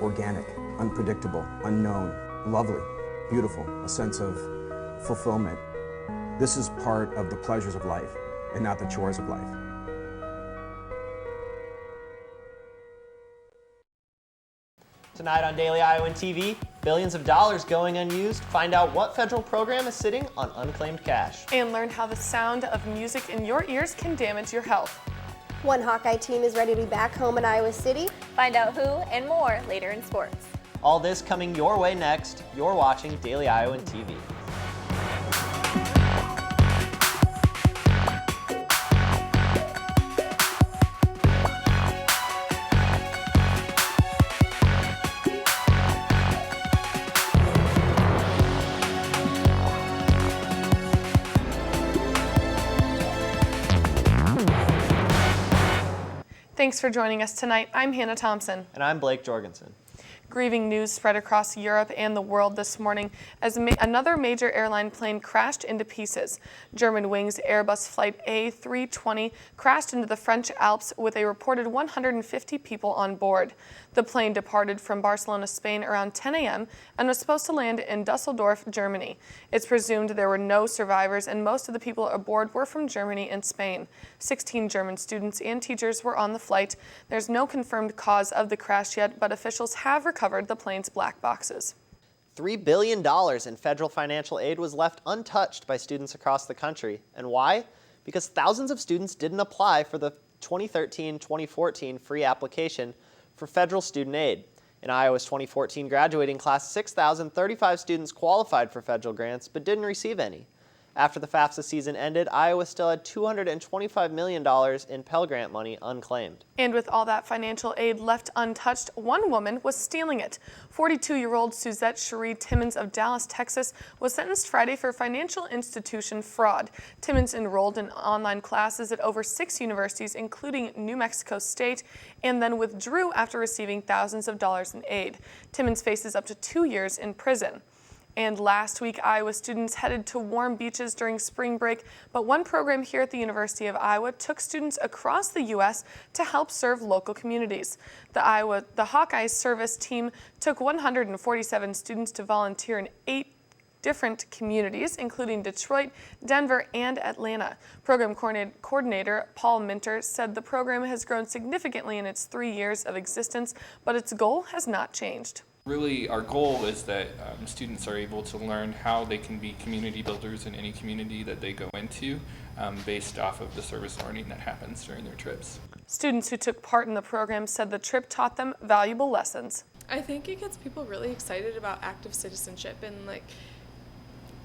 organic, unpredictable, unknown, lovely, beautiful, a sense of fulfillment. This is part of the pleasures of life and not the chores of life. Tonight on Daily Iowan TV, billions of dollars going unused. Find out what federal program is sitting on unclaimed cash. And learn how the sound of music in your ears can damage your health. One Hawkeye team is ready to be back home in Iowa City. Find out who and more later in sports. All this coming your way next. You're watching Daily Iowan TV. Thanks for joining us tonight. I'm Hannah Thompson. And I'm Blake Jorgensen. Grieving news spread across Europe and the world this morning as another major airline plane crashed into pieces. Germanwings Airbus Flight A320 crashed into the French Alps with a reported 150 people on board. The plane departed from Barcelona, Spain around 10 a.m. and was supposed to land in Dusseldorf, Germany. It's presumed there were no survivors and most of the people aboard were from Germany and Spain. 16 German students and teachers were on the flight. There's no confirmed cause of the crash yet, but officials have recovered the plane's black boxes. $3 billion in federal financial aid was left untouched by students across the country. And why? Because thousands of students didn't apply for the 2013-2014 free application for federal student aid. In Iowa's 2014 graduating class, 6,035 students qualified for federal grants but didn't receive any. After the FAFSA season ended, Iowa still had $225 million in Pell Grant money unclaimed. And with all that financial aid left untouched, one woman was stealing it. 42-year-old Suzette Cherie Timmons of Dallas, Texas, was sentenced Friday for financial institution fraud. Timmons enrolled in online classes at over 6 universities, including New Mexico State, and then withdrew after receiving thousands of dollars in aid. Timmons faces up to 2 years in prison. And last week, Iowa students headed to warm beaches during spring break, but one program here at the University of Iowa took students across the U.S. to help serve local communities. The Hawkeyes service team took 147 students to volunteer in 8 different communities, including Detroit, Denver, and Atlanta. Program coordinator Paul Minter said the program has grown significantly in its 3 years of existence, but its goal has not changed. Really, our goal is that students are able to learn how they can be community builders in any community that they go into based off of the service learning that happens during their trips. Students who took part in the program said the trip taught them valuable lessons. I think it gets people really excited about active citizenship and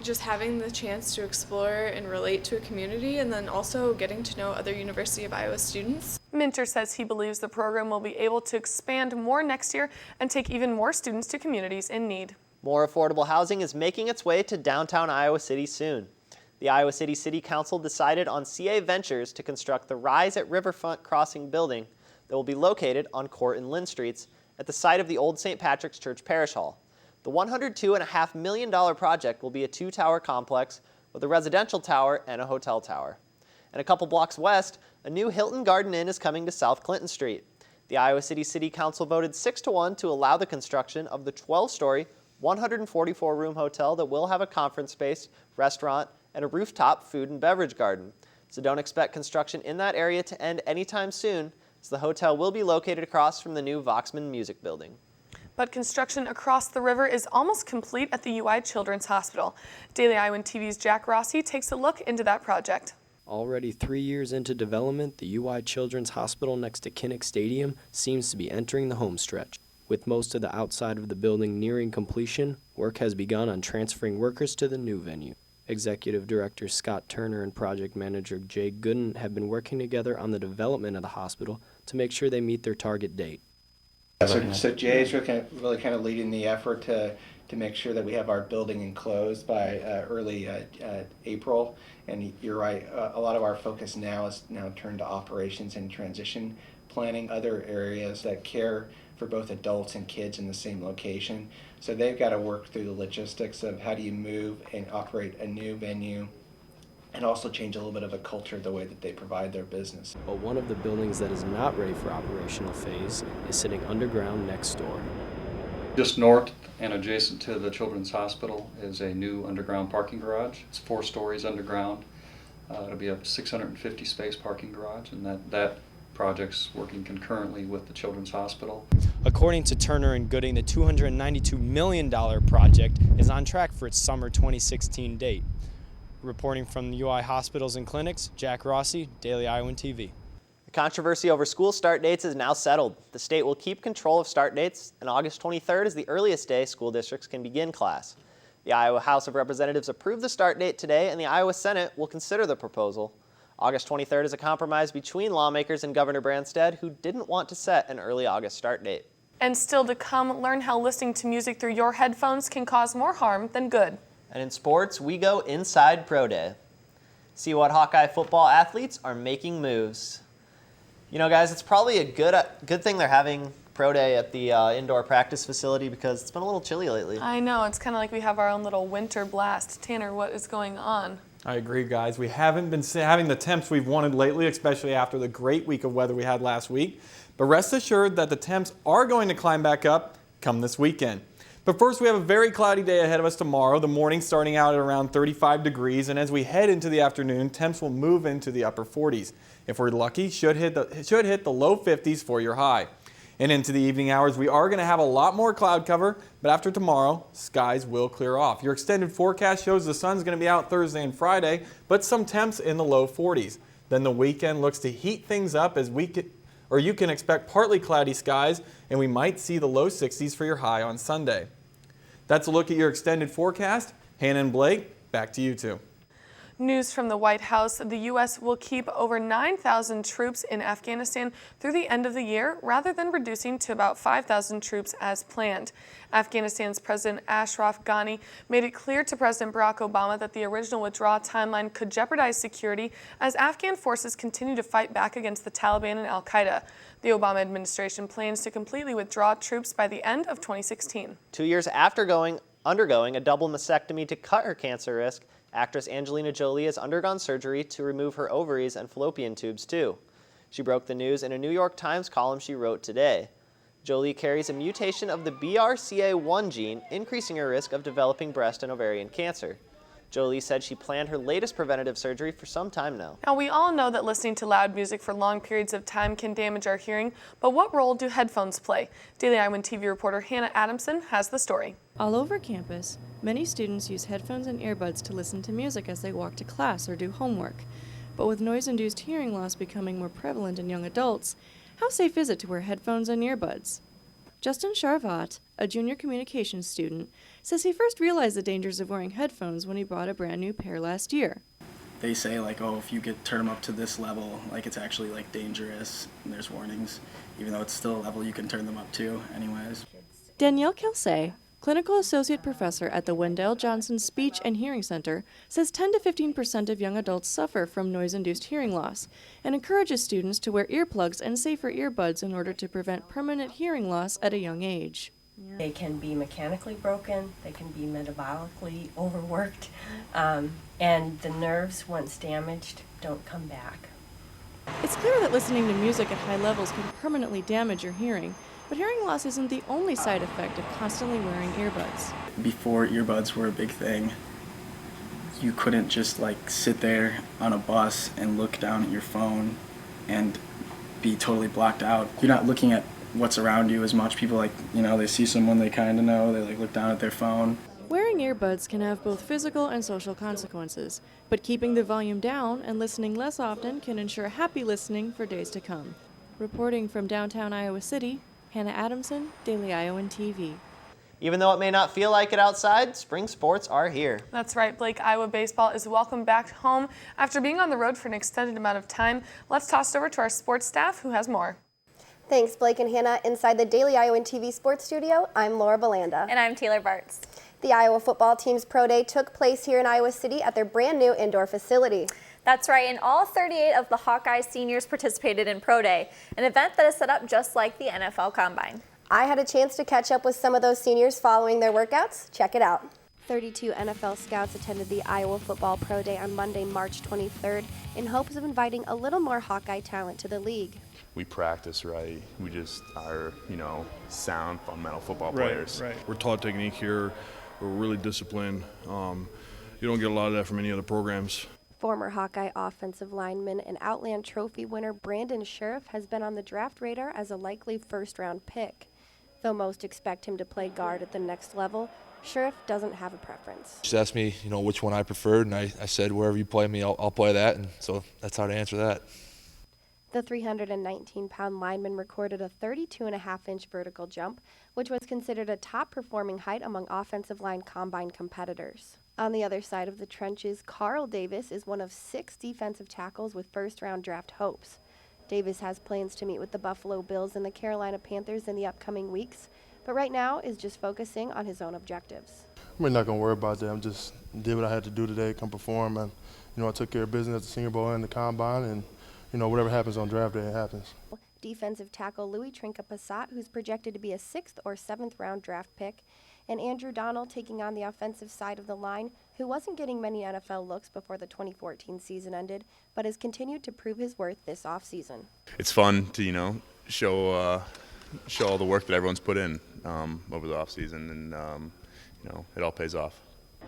just having the chance to explore and relate to a community, and then also getting to know other University of Iowa students. Minter says he believes the program will be able to expand more next year and take even more students to communities in need. More affordable housing is making its way to downtown Iowa City soon. The Iowa City City Council decided on CA Ventures to construct the Rise at Riverfront Crossing building that will be located on Court and Lynn Streets at the site of the old St. Patrick's Church Parish Hall. The $102.5 million project will be a 2-tower complex with a residential tower and a hotel tower. And a couple blocks west, a new Hilton Garden Inn is coming to South Clinton Street. The Iowa City City Council voted 6-1 to allow the construction of the 12-story, 144-room hotel that will have a conference space, restaurant, and a rooftop food and beverage garden. So don't expect construction in that area to end anytime soon, as the hotel will be located across from the new Voxman Music Building. But construction across the river is almost complete at the UI Children's Hospital. Daily Iowan TV's Jack Rossi takes a look into that project. Already 3 years into development, the UI Children's Hospital next to Kinnick Stadium seems to be entering the home stretch. With most of the outside of the building nearing completion, work has begun on transferring workers to the new venue. Executive Director Scott Turner and Project Manager Jay Gooden have been working together on the development of the hospital to make sure they meet their target date. So Jay is really kind of leading the effort to make sure that we have our building enclosed by early April. And you're right, a lot of our focus now is turned to operations and transition planning, other areas that care for both adults and kids in the same location. So they've got to work through the logistics of how do you move and operate a new venue, and also change a little bit of a culture, the way that they provide their business. But one of the buildings that is not ready for operational phase is sitting underground next door. Just north and adjacent to the Children's Hospital is a new underground parking garage. It's 4 stories underground. It'll be a 650 space parking garage, and that project's working concurrently with the Children's Hospital. According to Turner and Gooding, the $292 million project is on track for its summer 2016 date. Reporting from the UI Hospitals and Clinics, Jack Rossi, Daily Iowan TV. The controversy over school start dates is now settled. The state will keep control of start dates, and August 23rd is the earliest day school districts can begin class. The Iowa House of Representatives approved the start date today, and the Iowa Senate will consider the proposal. August 23rd is a compromise between lawmakers and Governor Branstad, who didn't want to set an early August start date. And still to come, learn how listening to music through your headphones can cause more harm than good. And in sports, we go inside Pro Day. See what Hawkeye football athletes are making moves. You know, guys, it's probably a good thing they're having Pro Day at the indoor practice facility because it's been a little chilly lately. I know, it's kind of like we have our own little winter blast. Tanner, what is going on? I agree, guys. We haven't been having the temps we've wanted lately, especially after the great week of weather we had last week. But rest assured that the temps are going to climb back up come this weekend. But first, we have a very cloudy day ahead of us tomorrow. The morning starting out at around 35 degrees, and as we head into the afternoon, temps will move into the upper 40s. If we're lucky, should hit the low 50s for your high. And into the evening hours, we are going to have a lot more cloud cover, but after tomorrow, skies will clear off. Your extended forecast shows the sun's going to be out Thursday and Friday, but some temps in the low 40s. Then the weekend looks to heat things up as you can expect partly cloudy skies, and we might see the low 60s for your high on Sunday. That's a look at your extended forecast. Hannah and Blake, back to you two. News from the White House, the U.S. will keep over 9,000 troops in Afghanistan through the end of the year, rather than reducing to about 5,000 troops as planned. Afghanistan's President Ashraf Ghani made it clear to President Barack Obama that the original withdrawal timeline could jeopardize security as Afghan forces continue to fight back against the Taliban and al-Qaeda. The Obama administration plans to completely withdraw troops by the end of 2016. 2 years after undergoing a double mastectomy to cut her cancer risk, actress Angelina Jolie has undergone surgery to remove her ovaries and fallopian tubes too. She broke the news in a New York Times column she wrote today. Jolie carries a mutation of the BRCA1 gene, increasing her risk of developing breast and ovarian cancer. Jolie said she planned her latest preventative surgery for some time now. Now, we all know that listening to loud music for long periods of time can damage our hearing, but what role do headphones play? Daily Iowan TV reporter Hannah Adamson has the story. All over campus, many students use headphones and earbuds to listen to music as they walk to class or do homework. But with noise-induced hearing loss becoming more prevalent in young adults, how safe is it to wear headphones and earbuds? Justin Charvat, a junior communications student, says he first realized the dangers of wearing headphones when he bought a brand new pair last year. They say like, oh, if you could turn them up to this level, like it's actually like dangerous, and there's warnings, even though it's still a level you can turn them up to anyways. Danielle Kelsey, clinical associate professor at the Wendell Johnson Speech and Hearing Center, says 10 to 15% of young adults suffer from noise-induced hearing loss and encourages students to wear earplugs and safer earbuds in order to prevent permanent hearing loss at a young age. They can be mechanically broken, they can be metabolically overworked, and the nerves, once damaged, don't come back. It's clear that listening to music at high levels can permanently damage your hearing, but hearing loss isn't the only side effect of constantly wearing earbuds. Before earbuds were a big thing, you couldn't just like sit there on a bus and look down at your phone and be totally blocked out. You're not looking at what's around you as much. People they see someone they kind of know, they look down at their phone. Wearing earbuds can have both physical and social consequences, but keeping the volume down and listening less often can ensure happy listening for days to come. Reporting from downtown Iowa City, Hannah Adamson, Daily Iowan TV. Even though it may not feel like it outside, spring sports are here. That's right, Blake. Iowa baseball is welcome back home after being on the road for an extended amount of time. Let's toss it over to our sports staff who has more. Thanks, Blake and Hannah. Inside the Daily Iowan TV Sports Studio, I'm Laura Belanda. And I'm Taylor Bartz. The Iowa football team's Pro Day took place here in Iowa City at their brand new indoor facility. That's right, and all 38 of the Hawkeye seniors participated in Pro Day, an event that is set up just like the NFL Combine. I had a chance to catch up with some of those seniors following their workouts. Check it out. 32 NFL scouts attended the Iowa Football Pro Day on Monday, March 23rd, in hopes of inviting a little more Hawkeye talent to the league. we practice right. We just are, sound fundamental football players. Right. We're taught technique here. We're really disciplined. You don't get a lot of that from any other programs. Former Hawkeye offensive lineman and Outland Trophy winner Brandon Sheriff has been on the draft radar as a likely first-round pick. Though most expect him to play guard at the next level, Sheriff doesn't have a preference. Just asked me, which one I preferred, and I said wherever you play me, I'll play that, and so that's how to answer that. The 319-pound lineman recorded a 32.5-inch vertical jump, which was considered a top-performing height among offensive line combine competitors. On the other side of the trenches, Carl Davis is one of 6 defensive tackles with first-round draft hopes. Davis has plans to meet with the Buffalo Bills and the Carolina Panthers in the upcoming weeks, but right now is just focusing on his own objectives. I'm really not going to worry about that. I just did what I had to do today, come perform, and I took care of business at the Senior Bowl and the Combine, and whatever happens on draft day, it happens. Defensive tackle Louis Trinca-Passat, who's projected to be a 6th or 7th round draft pick, and Andrew Donnell taking on the offensive side of the line, who wasn't getting many NFL looks before the 2014 season ended, but has continued to prove his worth this offseason. It's fun to, show all the work that everyone's put in over the offseason, and, it all pays off.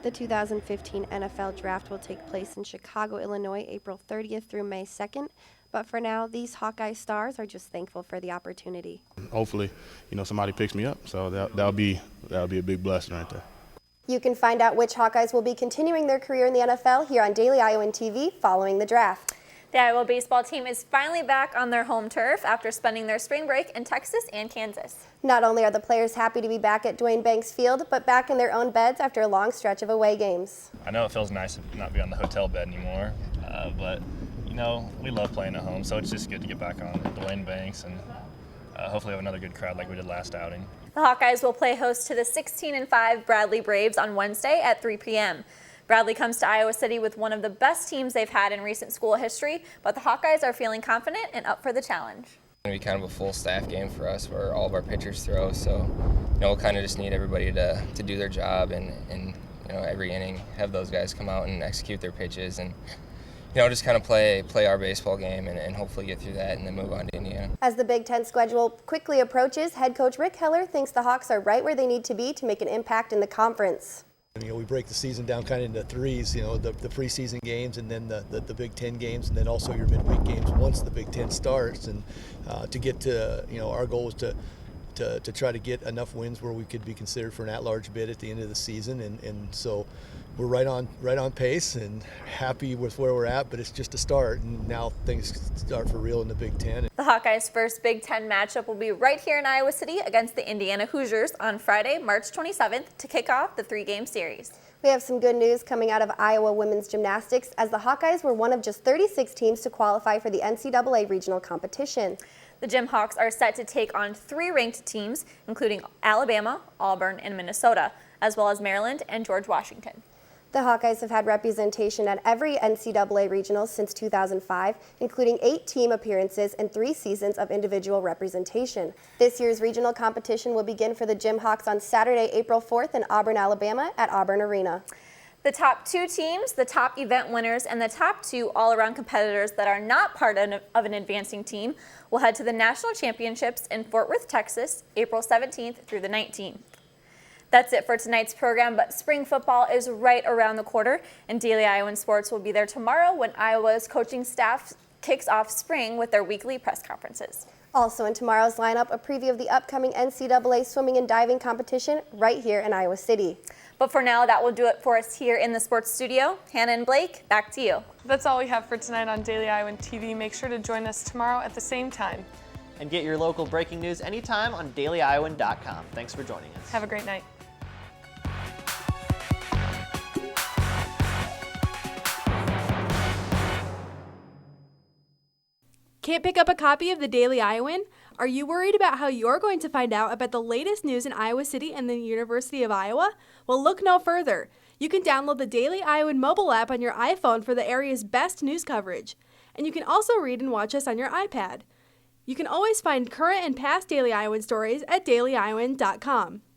The 2015 NFL Draft will take place in Chicago, Illinois, April 30th through May 2nd. But for now, these Hawkeye stars are just thankful for the opportunity. Hopefully, somebody picks me up, so that'll be a big blessing right there. You can find out which Hawkeyes will be continuing their career in the NFL here on Daily Iowan TV following the draft. The Iowa baseball team is finally back on their home turf after spending their spring break in Texas and Kansas. Not only are the players happy to be back at Dwayne Banks Field, but back in their own beds after a long stretch of away games. I know it feels nice to not be on the hotel bed anymore, but we love playing at home, so it's just good to get back on Dwayne Banks and hopefully have another good crowd like we did last outing. The Hawkeyes will play host to the 16-5 Bradley Braves on Wednesday at 3 p.m. Bradley comes to Iowa City with one of the best teams they've had in recent school history, but the Hawkeyes are feeling confident and up for the challenge. It's going to be kind of a full staff game for us where all of our pitchers throw, so we'll kind of just need everybody to do their job and every inning have those guys come out and execute their pitches and just kind of play our baseball game and hopefully get through that and then move on to Indiana. As the Big Ten schedule quickly approaches, head coach Rick Heller thinks the Hawks are right where they need to be to make an impact in the conference. We break the season down kind of into threes, the preseason games and then the Big Ten games and then also your midweek games once the Big Ten starts. And to get to, our goal is to try to get enough wins where we could be considered for an at-large bid at the end of the season. And so we're right on pace and happy with where we're at, but it's just a start. And now things start for real in the Big Ten. The Hawkeyes' first Big Ten matchup will be right here in Iowa City against the Indiana Hoosiers on Friday, March 27th to kick off the 3-game series. We have some good news coming out of Iowa women's gymnastics as the Hawkeyes were one of just 36 teams to qualify for the NCAA regional competition. The Gym Hawks are set to take on 3 ranked teams, including Alabama, Auburn, and Minnesota, as well as Maryland and George Washington. The Hawkeyes have had representation at every NCAA regional since 2005, including 8 team appearances and 3 seasons of individual representation. This year's regional competition will begin for the Gym Hawks on Saturday, April 4th in Auburn, Alabama at Auburn Arena. The top 2 teams, the top event winners, and the top 2 all-around competitors that are not part of an advancing team will head to the national championships in Fort Worth, Texas, April 17th through the 19th. That's it for tonight's program, but spring football is right around the corner, and Daily Iowan Sports will be there tomorrow when Iowa's coaching staff kicks off spring with their weekly press conferences. Also in tomorrow's lineup, a preview of the upcoming NCAA swimming and diving competition right here in Iowa City. But for now, that will do it for us here in the sports studio. Hannah and Blake, back to you. That's all we have for tonight on Daily Iowan TV. Make sure to join us tomorrow at the same time. And get your local breaking news anytime on dailyiowan.com. Thanks for joining us. Have a great night. Can't pick up a copy of the Daily Iowan? Are you worried about how you're going to find out about the latest news in Iowa City and the University of Iowa? Well, look no further. You can download the Daily Iowan mobile app on your iPhone for the area's best news coverage. And you can also read and watch us on your iPad. You can always find current and past Daily Iowan stories at dailyiowan.com.